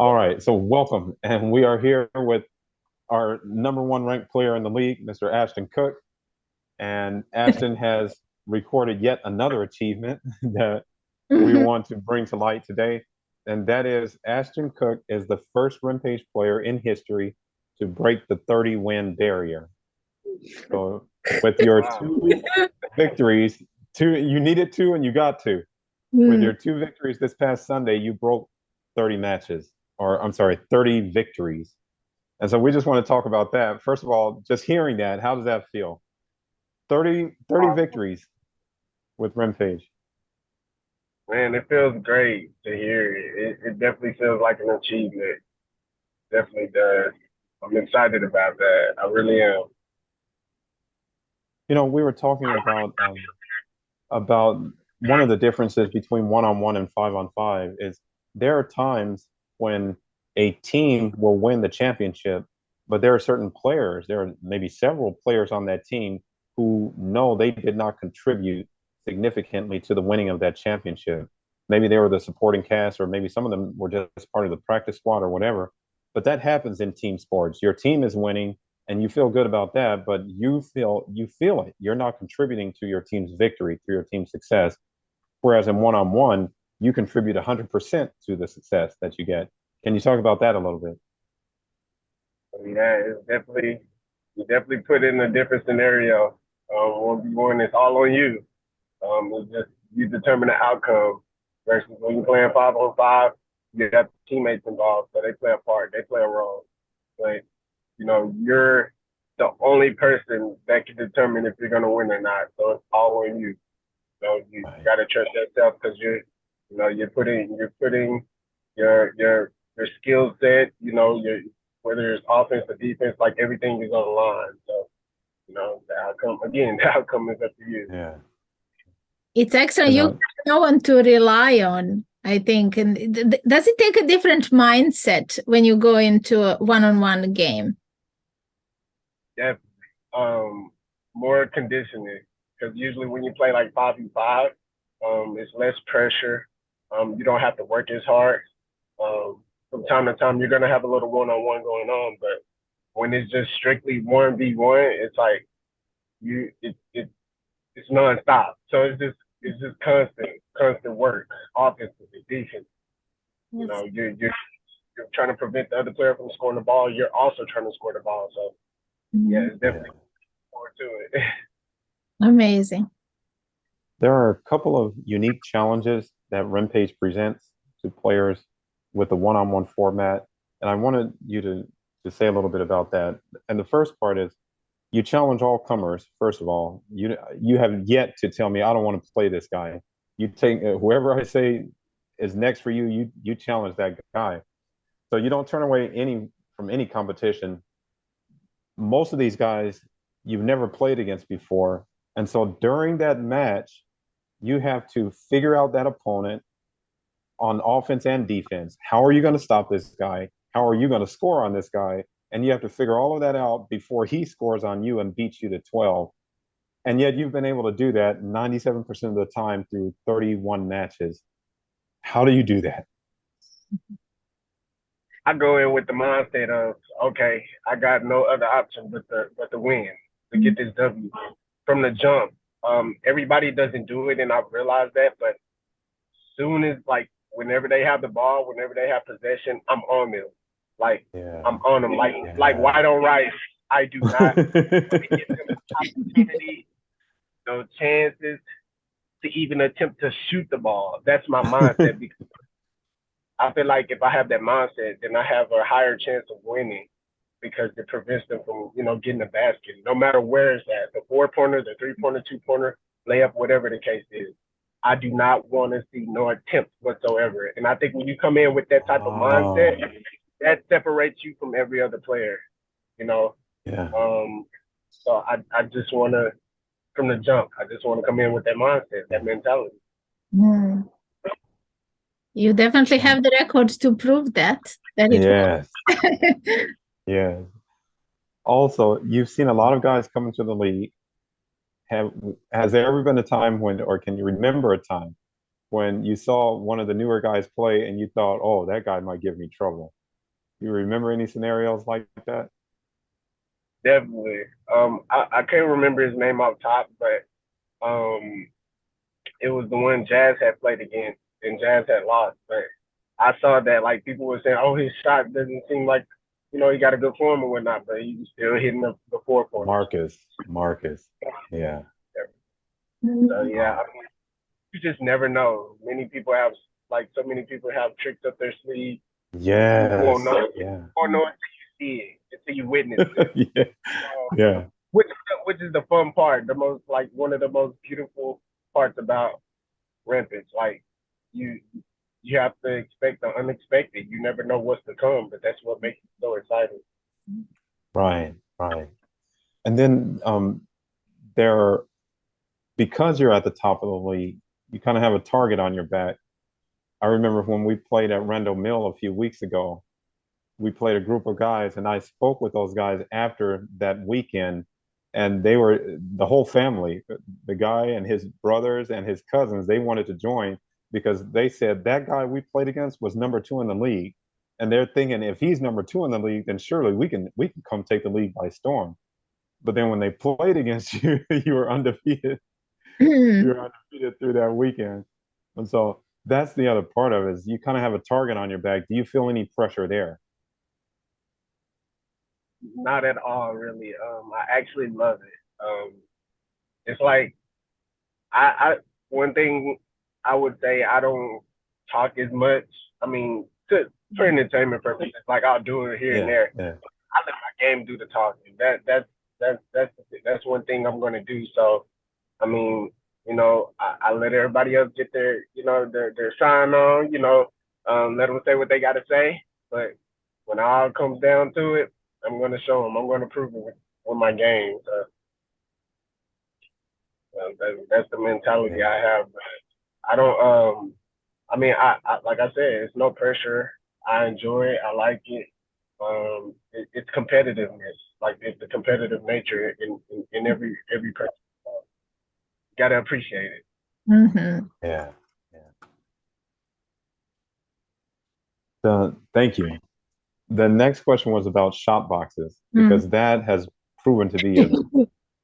All right, so welcome. And we are here with our number one ranked player in the league, Mr. Ashton Cook. And Ashton has recorded yet another achievement that we Mhm. want to bring to light today. And that is Ashton Cook is the first Rimpage player in history to break the 30-win barrier. So with your Wow. two victories, you needed two and you got two. With Mm. your two victories this past Sunday, you broke 30 matches, or I'm sorry, 30 victories. And so we just want to talk about that. First of all, just hearing that, how does that feel? 30 victories with Rimpage. Man, it feels great to hear it. It definitely feels like an achievement. Definitely does. I'm excited about that. I really am. We were talking about one of the differences between one-on-one and five-on-five is there are times when a team will win the championship, but there are certain players, there are maybe several players on that team who know they did not contribute significantly to the winning of that championship. Maybe they were the supporting cast, or maybe some of them were just part of the practice squad or whatever. But that happens in team sports. Your team is winning, and you feel good about that, but you feel it. You're not contributing to your team's victory, to your team's success. Whereas in one-on-one, you contribute 100% to the success that you get. Can you talk about that a little bit? Yeah, it's definitely you definitely put in a different scenario. 1v1, it's all on you. It's just you determine the outcome. Versus when you're playing 5-on-5, you got teammates involved, so they play a part, they play a role. But you're the only person that can determine if you're gonna win or not. So it's all on you. So you Right. gotta trust yourself because you're putting your skill set, your whether it's offense or defense, like everything is on the line. So the outcome again, the outcome is up to you. Yeah. It's excellent. You You have know, no one to rely on, I think. And does it take a different mindset when you go into a one-on-one game? Definitely. More conditioning because usually when you play like 5v5, it's less pressure. You don't have to work as hard. From time to time, you're gonna have a little one-on-one going on, but when it's just strictly 1v1, it's like you it's nonstop. So it's just constant work, offensively, defense. Yes. You're trying to prevent the other player from scoring the ball. You're also trying to score the ball. So yeah, Mhm. it's yeah. definitely more to it. Amazing. There are a couple of unique challenges that Rempage presents to players with the one-on-one format, and I wanted you to say a little bit about that. And the first part is you challenge all comers. First of all, you have yet to tell me I don't want to play this guy. You take whoever I say is next for you. You challenge that guy. So you don't turn away any from any competition. Most of these guys you've never played against before, and so during that match, you have to figure out that opponent on offense and defense. How are you going to stop this guy? How are you going to score on this guy? And you have to figure all of that out before he scores on you and beats you to 12. And yet you've been able to do that 97% of the time through 31 matches. How do you do that? I go in with the mindset of, okay, I got no other option but to win, to get this W from the jump. Everybody doesn't do it, and I've realized that. But soon as like whenever they have the ball, whenever they have possession, I'm on them. Like I'm Yeah. on them, like Yeah. white on rice. I do not want to give them the opportunity, no chances to even attempt to shoot the ball. That's my mindset because I feel like if I have that mindset, then I have a higher chance of winning because it prevents them from, getting the basket, no matter where it's at, the 4-pointer, the 3-pointer, 2-pointer, layup, whatever the case is. I do not want to see no attempts whatsoever. And I think when you come in with that type of mindset, Oh, that separates you from every other player, you know. yeah. Um, so I just want to, from the jump, I just want to come in with that mindset, Yeah. that mentality. Mm. You definitely And have the records to prove that it yes, works. yeah. Also, you've seen a lot of guys come into the league. Have Has there ever been a time when, or can you remember a time when you saw one of the newer guys play and you thought, oh, that guy might give me trouble? You remember any scenarios like that? Definitely. I can't remember his name off top, but um, it was the one Jazz had played against, and Jazz had lost. But I saw that like people were saying, "Oh, his shot doesn't seem like, he got a good form or whatnot," but he's still hitting the four corners. Marcus. Yeah. So yeah, I mean, you just never know. So many people have tricks up their sleeve. You won't Yes. know. Yeah. You won't know until you see it, until you witness it. Yeah. Yeah. Which is the fun part, one of the most beautiful parts about Rimpage. Like you you have to expect the unexpected. You never know what's to come, but that's what makes it so exciting. Right. Right. And then there, because you're at the top of the league, you kind of have a target on your back. I remember when we played at Rendell Mill a few weeks ago, we played a group of guys, and I spoke with those guys after that weekend, and they were the whole family, the guy and his brothers and his cousins, they wanted to join because they said that guy we played against was number 2 in the league. And they're thinking if he's number 2 in the league, then surely we can come take the league by storm. But then when they played against you, you were undefeated. You were undefeated through that weekend. And so that's the other part of it is you kind of have a target on your back. Do you feel any pressure there? Not at all, really. I actually love it. It's like I one thing I would say I don't talk as much. I mean, for entertainment purposes, like I'll do it here and there. Yeah. I let my game do the talking. That's one thing I'm gonna do. So I mean, I let everybody else get their shine on. Let them say what they got to say. But when all comes down to it, I'm gonna show them. I'm gonna prove it with my game. So that's the mentality I have. I don't. I mean, I like I said, it's no pressure. I enjoy it. I like it. It's competitiveness. Like it's the competitive nature in every person. Gotta appreciate it. Mm-hmm. Yeah. Thank you. The next question was about shot boxes because that has proven to be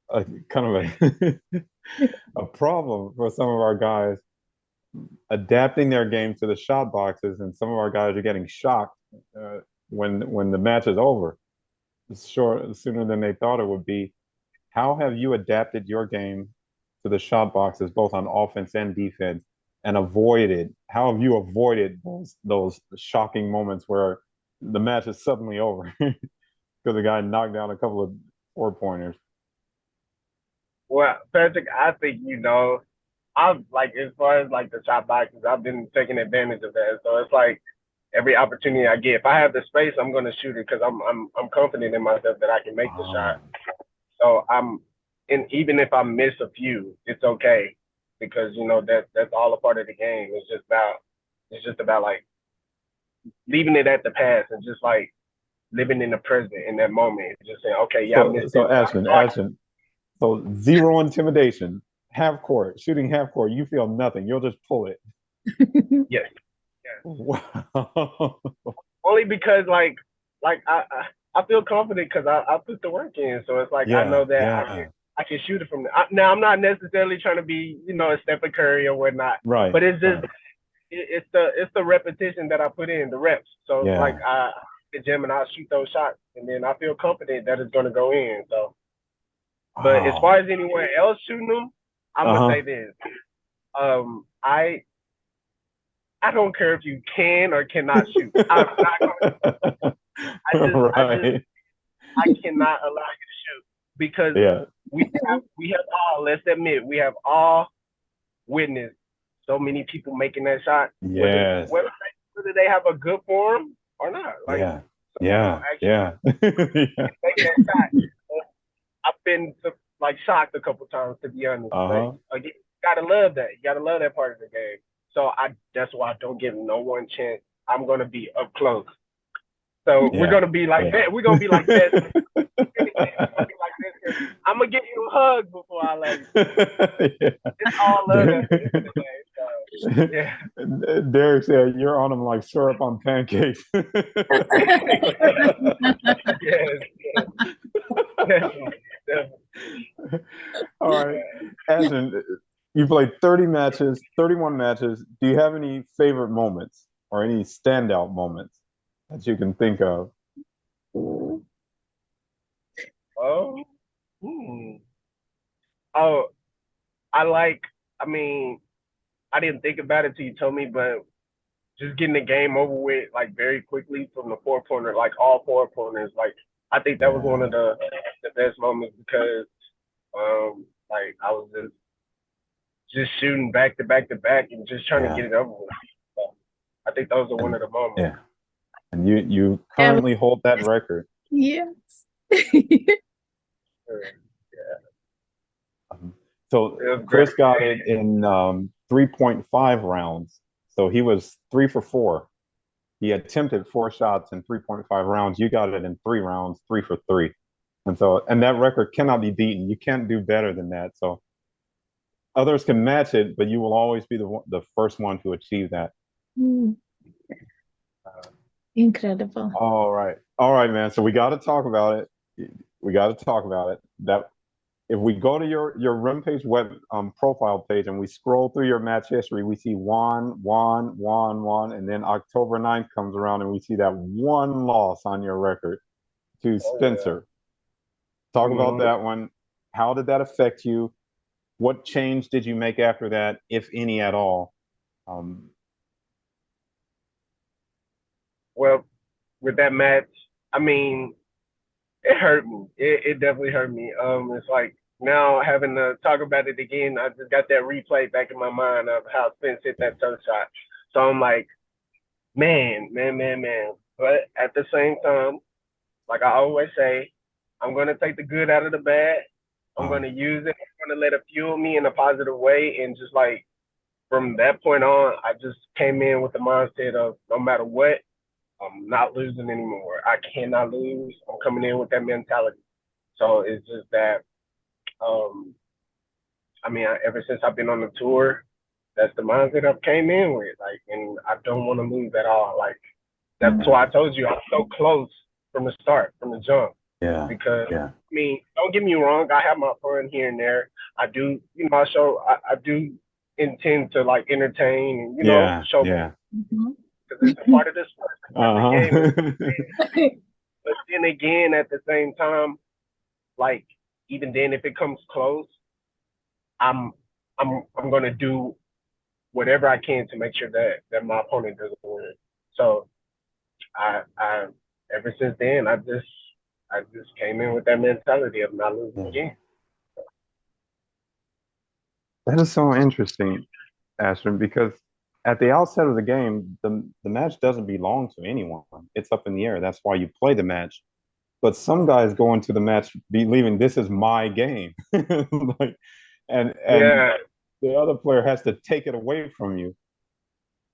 a kind of a problem for some of our guys adapting their game to the shot boxes, and some of our guys are getting shocked when the match is over, sooner than they thought it would be. How have you adapted your game to the shot boxes, both on offense and defense, and avoided? How have you avoided those shocking moments where the match is suddenly over because the guy knocked down a couple of 4-pointers? Well, Patrick, I think I've like as far as like the shot boxes, I've been taking advantage of that. So it's like every opportunity I get, if I have the space, I'm gonna shoot it because I'm confident in myself that I can make the shot. So and even if I miss a few, it's okay because that's all a part of the game. It's just about like leaving it at the past and just like living in the present in that moment. Just saying, okay, yeah, I missed So it. Ashton, so zero intimidation, half court, shooting half court, you feel nothing. You'll just pull it. Yes. Wow. Only because like I feel confident because I put the work in. So it's like I know that I can shoot it from there. Now I'm not necessarily trying to be a Stephen Curry or whatnot. Right. But it's just it's the repetition that I put in, the reps. So it's like I the gym and I shoot those shots and then I feel confident that it's gonna go in. So but as far as anyone else shooting them, I'm gonna say this. I don't care if you can or cannot shoot. I'm not gonna. I cannot allow you to shoot because we have all. Let's admit, we have all witnessed so many people making that shot. Yes. Whether they have a good form or not. Like, yeah. Making that shot. I've been shocked a couple times to be honest. But again, you gotta love that. You gotta love that part of the game. So that's why I don't give no one chance. I'm gonna be up close. So we're gonna be like that. We're gonna be like this. I'm gonna give you a hug before I let you. It's all love. Yeah. Derek said, "You're on them like syrup on pancakes." Yes. Definitely. All right, Ashton, you played 30 matches, 31 matches. Do you have any favorite moments or any standout moments that you can think of? Oh. Hmm. Oh, I like. I mean, I didn't think about it till you told me, but just getting the game over with like very quickly from the four pointer, like all four pointers. Like I think that was one Yeah, of the best moments because like I was just shooting back to back to back and just trying to yeah, get it over with. So I think those are one and of the moments. yeah, and you Yeah, currently hold that record. yes. Sure. Um, So It was great. Chris got it in 3.5 rounds. So he was 3 for 4. He attempted 4 shots in 3.5 rounds. You got it in 3 rounds, 3 for 3. And that record cannot be beaten. You can't do better than that. So others can match it, but you will always be the first one to achieve that. Mm, incredible. All right, man. So we got to talk about it. We got to talk about it. That if we go to your Rimpage web profile page and we scroll through your match history, we see one, and then October 9th comes around and we see that one loss on your record to Oh yeah. Spencer. Talk about Mhm. that one. How did that affect you? What change did you make after that, if any at all? Um, Well, with that match, I mean, it hurt me. It definitely hurt me. It's like now having to talk about it again. I just got that replay back in my mind of how Spence hit that third shot. So I'm like, man. But at the same time, like I always say, I'm gonna take the good out of the bad. I'm uh, gonna use it. I'm gonna let it fuel me in a positive way, and just like from that point on, I just came in with the mindset of no matter what, I'm not losing anymore. I cannot lose. I'm coming in with that mentality. So it's just that, um, ever since I've been on the tour, that's the mindset I've came in with. Like, and I don't want to lose at all. Like, that's yeah, why I told you I'm so close from the start, from the jump. yeah, Because yeah, don't get me wrong, I have my fun here and there. I do, I do intend to like entertain and yeah, show yeah. Mhm. because it's a part of the sport, it's a part of the game. Uh-huh. But then again, at the same time, like even then, if it comes close, I'm I'm gonna do whatever I can to make sure that my opponent doesn't win. So I ever since then I just came in with that mentality of not losing Yeah. again. That is so interesting, Ashton, because at the outset of the game, the match doesn't belong to anyone. It's up in the air. That's why you play the match. But some guys go into the match believing this is my game. Like, and Yeah, the other player has to take it away from you.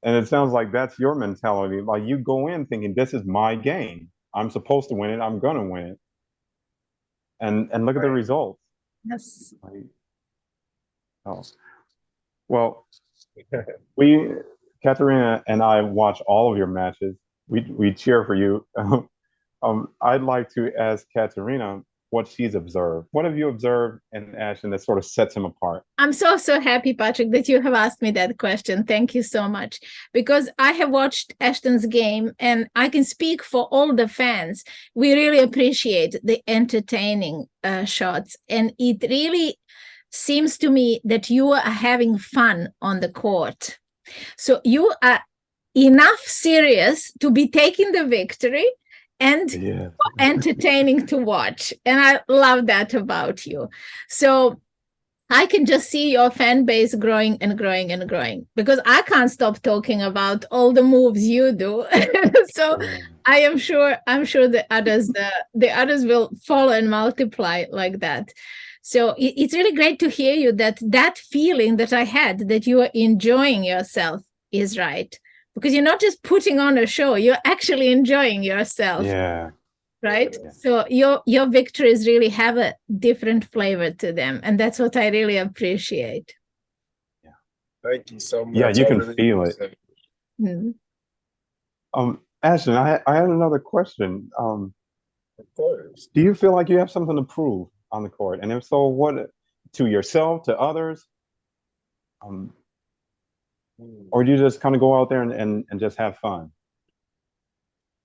And it sounds like that's your mentality. Like you go in thinking this is my game. I'm supposed to win it. I'm gonna win it. And look at the right. results. Yes. Like, oh. Well, we, Katerina and I watch all of your matches. We cheer for you. I'd like to ask Katerina what she's observed. What have you observed in Ashton that sort of sets him apart? I'm so happy, Patrick, that you have asked me that question. Thank you so much. Because I have watched Ashton's game and I can speak for all the fans. We really appreciate the entertaining shots. And it really seems to me that you are having fun on the court. So you are enough serious to be taking the victory and Yeah. entertaining to watch. And I love that about you. So I can just see your fan base growing and growing and growing because I can't stop talking about all the moves you do. So I'm sure the others will follow and multiply like that. So it's really great to hear you that feeling that I had that you are enjoying yourself is right because you're not just putting on a show, you're actually enjoying yourself, Yeah. right? Yeah. So your victories really have a different flavor to them, and that's what I really appreciate. Yeah. Thank you so Yeah, much. you I can really feel it. appreciate it. Mm. Ashton, I had another question. Of course. Do you feel like you have something to prove on the court? And if so, what to yourself, to others? Um, Mm. or do you just kind of go out there and just have fun?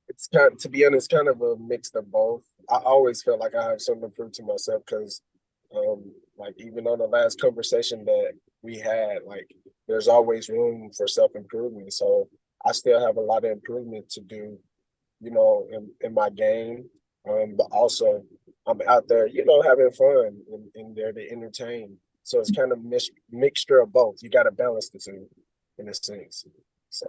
It's kind, to be honest, kind of a mix of both. I always felt like I have something to prove to myself because, like even on the last conversation that we had, like there's always room for self improvement. So I still have a lot of improvement to do, in my game. But also I'm out there, having fun and there to entertain. So it's kind of mixture of both. You got to balance the two in a sense. So